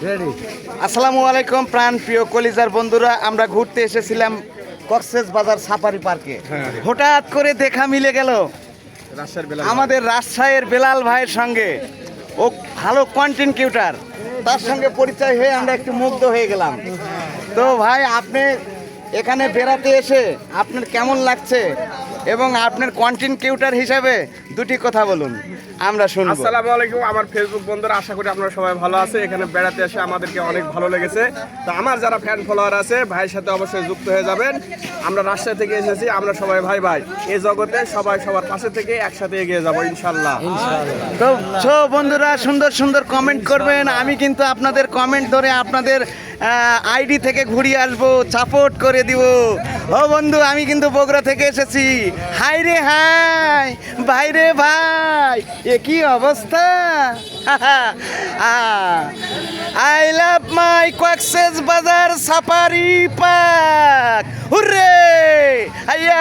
আসসালামু আলাইকুম প্রাণ প্রিয় কলিজার বন্ধুরা, আমরা ঘুরতে এসেছিলাম কক্সবাজার সাফারি পার্কে। হঠাৎ করে দেখা মিলে গেল আমাদের রাজশাহীর বেলাল ভাইয়ের সঙ্গে। ও ভালো কন্টেন্ট ক্রিয়েটর, তার সঙ্গে পরিচয় হয়ে আমরা একটু মুগ্ধ হয়ে গেলাম। তো ভাই, আপনি এখানে বেড়াতে এসে আপনার কেমন লাগছে এবং আপনার কন্টেন্ট ক্রিয়েটর হিসাবে দুটি কথা বলুন, আমরা শুনবো। আসসালামু আলাইকুম আমার ফেসবুক বন্ধুরা, আশা করি আপনারা সবাই ভালো আছে। এখানে বেড়াতে এসে আমাদেরকে অনেক ভালো লেগেছে। তো আমার যারা ফ্যান ফলোয়ার আছে ভাইয়ের সাথে অবশ্যই যুক্ত হয়ে যাবেন। আমরা রাজশাহী থেকে এসেছি, আমরা সবাই ভাই ভাই। এই জগতে সবাই সবার পাশে থেকে একসাথে এগিয়ে যাবো ইনশাল্লাহ। তো বন্ধুরা, সুন্দর সুন্দর কমেন্ট করবেন। আমি কিন্তু আপনাদের কমেন্ট ধরে আপনাদের আইডি থেকে ঘুরিয়ে আসবো, সাপোর্ট করে দিব। ও বন্ধু, আমি কিন্তু বগুড়া থেকে এসেছি। হাই রে হাই, ভাই রে ভাই, এ কি অবস্থা! I love my Cox's Bazar safari park. Hooray! হাইয়া